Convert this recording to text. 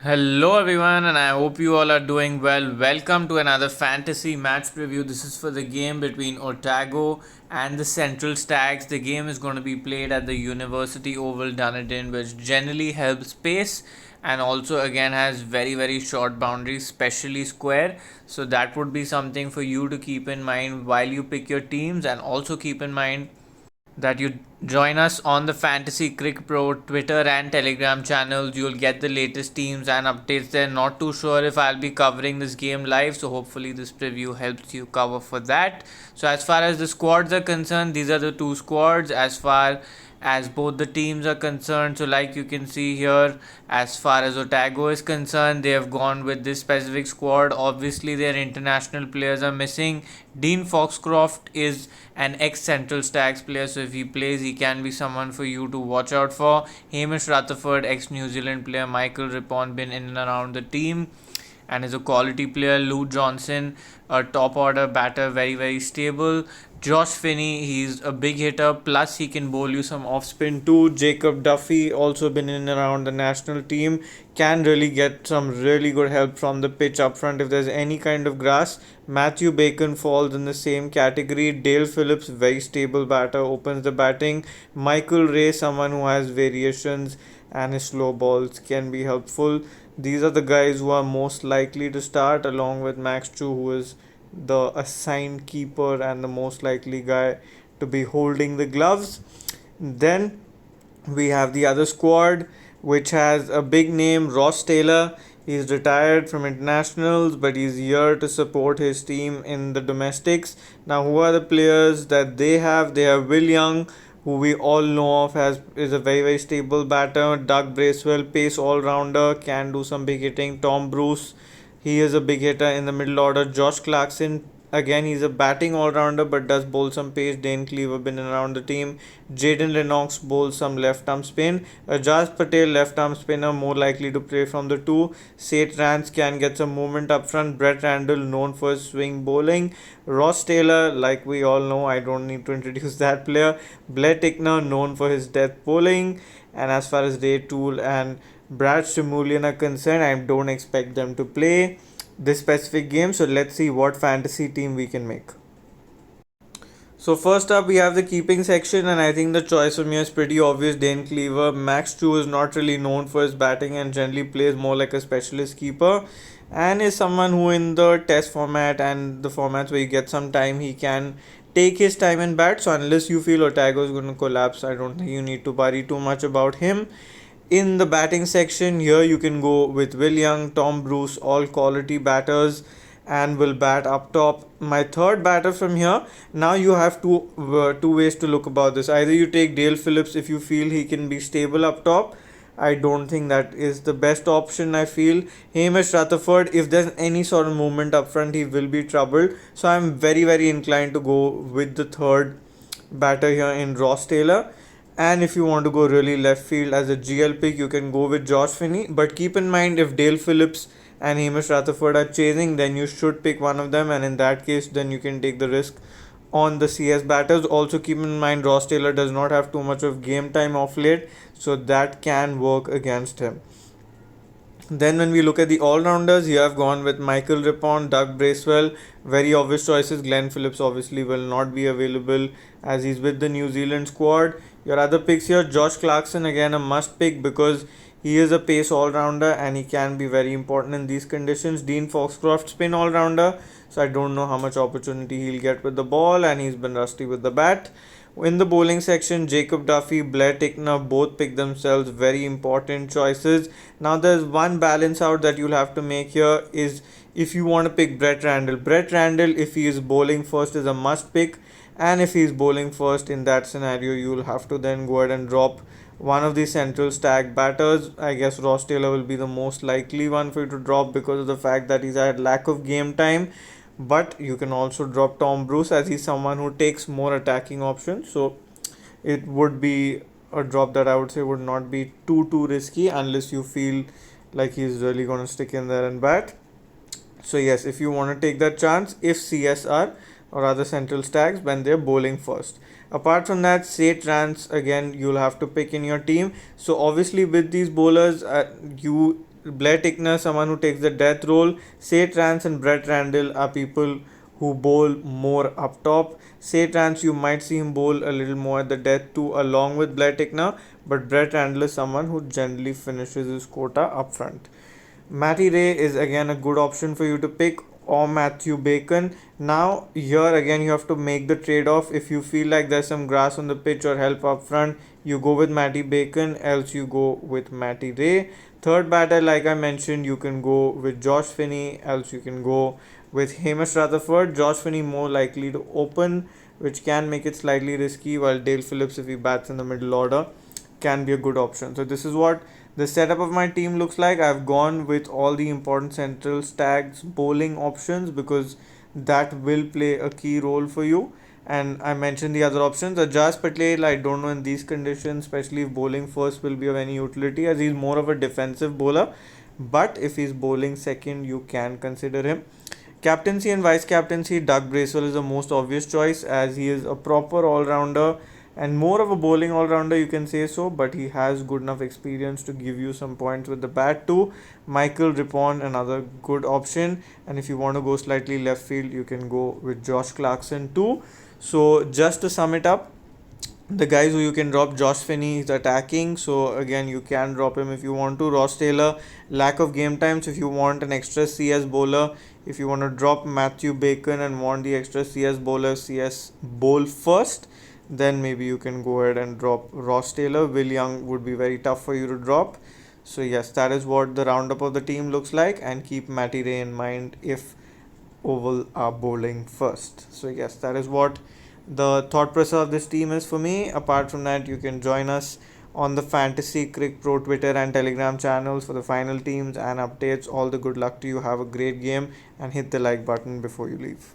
Hello everyone, and I hope you all are doing well. Welcome to another fantasy match preview. This is for the game between Otago and the Central Stags. The game is going to be played at the University Oval Dunedin, which generally helps pace and also again has very short boundaries, especially square. So that would be something for you to keep in mind while you pick your teams, and also keep in mind that you join us on the Fantasy Crick Pro Twitter and Telegram channels. You'll get the latest teams and updates there. Not too sure if I'll be covering this game live, so hopefully this preview helps you cover for that. So as far as the squads are concerned, these are the two squads as far as both the teams are concerned. So like you can see here, as far as Otago is concerned, they have gone with this specific squad. Obviously their international players are missing. Dean Foxcroft is an ex-Central Stags player, so if he plays, he can be someone for you to watch out for. Hamish Rutherford, ex-New Zealand player. Michael Rippon, been in and around the team and is a quality player. Lou Johnson, a top order batter, very stable. Josh Finney, he's a big hitter, plus he can bowl you some off spin too. Jacob Duffy, also been in and around the national team, can really get some really good help from the pitch up front if there's any kind of grass. Matthew Bacon falls in the same category. Dale Phillips, very stable batter, opens the batting. Michael Ray, someone who has variations and his slow balls can be helpful. These are the guys who are most likely to start, along with Max Chu, who is the assigned keeper and the most likely guy to be holding the gloves. Then we have the other squad, which has a big name, Ross Taylor. He's retired from internationals, but he's here to support his team in the domestics. Now, who are the players that they have? They have Will Young, who we all know of as is a very stable batter. Doug Bracewell, pace all rounder, can do some big hitting. Tom Bruce, he is a big hitter in the middle order. Josh Clarkson, again he's a batting all-rounder but does bowl some pace. Dane Cleaver been in around the team. Jaden Lennox bowls some left-arm spin. Ajaz Patel, left-arm spinner, more likely to play from the two. Seth Rance can get some movement up front. Brett Randall, known for his swing bowling. Ross Taylor, like we all know, I don't need to introduce that player. Blair Tickner, known for his death bowling. And as far as Ray Toole and Brad Shimulian are concerned, I don't expect them to play this specific game. So let's see what fantasy team we can make. So first up we have the keeping section, and I think the choice for me is pretty obvious. Dane Cleaver. Max Chu is not really known for his batting and generally plays more like a specialist keeper, and is someone who in the test format and the formats where you get some time, he can take his time and bat. So unless you feel Otago is going to collapse, I don't think you need to worry too much about him. In the batting section, here you can go with Will Young, Tom Bruce, all quality batters, and will bat up top. My third batter from here, now you have two ways to look about this. Either you take Dale Phillips if you feel he can be stable up top. I don't think that is the best option. I feel Hamish Rutherford, if there's any sort of movement up front, he will be troubled. So I'm very inclined to go with the third batter here in Ross Taylor. And if you want to go really left field as a GL pick, you can go with Josh Finney. But keep in mind, if Dale Phillips and Hamish Rutherford are chasing, then you should pick one of them. And in that case, then you can take the risk on the CS batters. Also keep in mind, Ross Taylor does not have too much of game time off late, so that can work against him. Then when we look at the all-rounders, you have gone with Michael Rippon, Doug Bracewell, very obvious choices. Glenn Phillips obviously will not be available as he's with the New Zealand squad. Your other picks here, Josh Clarkson, again a must pick because he is a pace all-rounder and he can be very important in these conditions. Dean Foxcroft, spin all-rounder, so I don't know how much opportunity he'll get with the ball, and he's been rusty with the bat. In the bowling section, Jacob Duffy, Blair Tickner both pick themselves very important choices. Now there's one balance out that you'll have to make here is if you want to pick Brett Randall. Brett Randall, if he is bowling first, is a must pick, and if he is bowling first in that scenario, you'll have to then go ahead and drop one of the central stag batters. I guess Ross Taylor will be the most likely one for you to drop because of the fact that he's had lack of game time. But you can also drop Tom Bruce as he's someone who takes more attacking options. So it would be a drop that I would say would not be too risky unless you feel like he's really going to stick in there and bat. So yes, if you want to take that chance, if CSR or other central stags when they're bowling first. Apart from that, Seth Rance again you'll have to pick in your team. So obviously with these bowlers, you Blair Tickner, someone who takes the death role. Say Trance and Brett Randall are people who bowl more up top. Say Trance, you might see him bowl a little more at the death too, along with Blair Tickner, but Brett Randall is someone who generally finishes his quota up front. Matty Ray is again a good option for you to pick, or Matthew Bacon. Now, here again, you have to make the trade off. If you feel like there's some grass on the pitch or help up front, you go with Matty Bacon, else you go with Matty Ray. Third batter, like I mentioned, you can go with Josh Finney, else you can go with Hamish Rutherford. Josh Finney more likely to open, which can make it slightly risky, while Dale Phillips, if he bats in the middle order, can be a good option. So, this is what the setup of my team looks like. I've gone with all the important central stags bowling options because that will play a key role for you. And I mentioned the other options. Ajaz Patel, I don't know in these conditions, especially if bowling first will be of any utility, as he's more of a defensive bowler. But if he's bowling second, you can consider him. Captaincy and vice captaincy, Doug Bracewell is the most obvious choice as he is a proper all rounder and more of a bowling all rounder, you can say so, but he has good enough experience to give you some points with the bat too. Michael Rippon, another good option, and if you want to go slightly left field, you can go with Josh Clarkson too. So, just to sum it up, the guys who you can drop, Josh Finney is attacking, so again you can drop him if you want to. Ross Taylor, lack of game times, if you want an extra CS bowler. If you want to drop Matthew Bacon and want the extra CS bowler, CS bowl first, then maybe you can go ahead and drop Ross Taylor. Will Young would be very tough for you to drop. So yes, that is what the roundup of the team looks like, and keep Matty Ray in mind if Oval are bowling first. So yes, that is what the thought process of this team is for me. Apart from that, you can join us on the Fantasy Crick Pro Twitter and Telegram channels for the final teams and updates. All the good luck to you. Have a great game and hit the like button before you leave.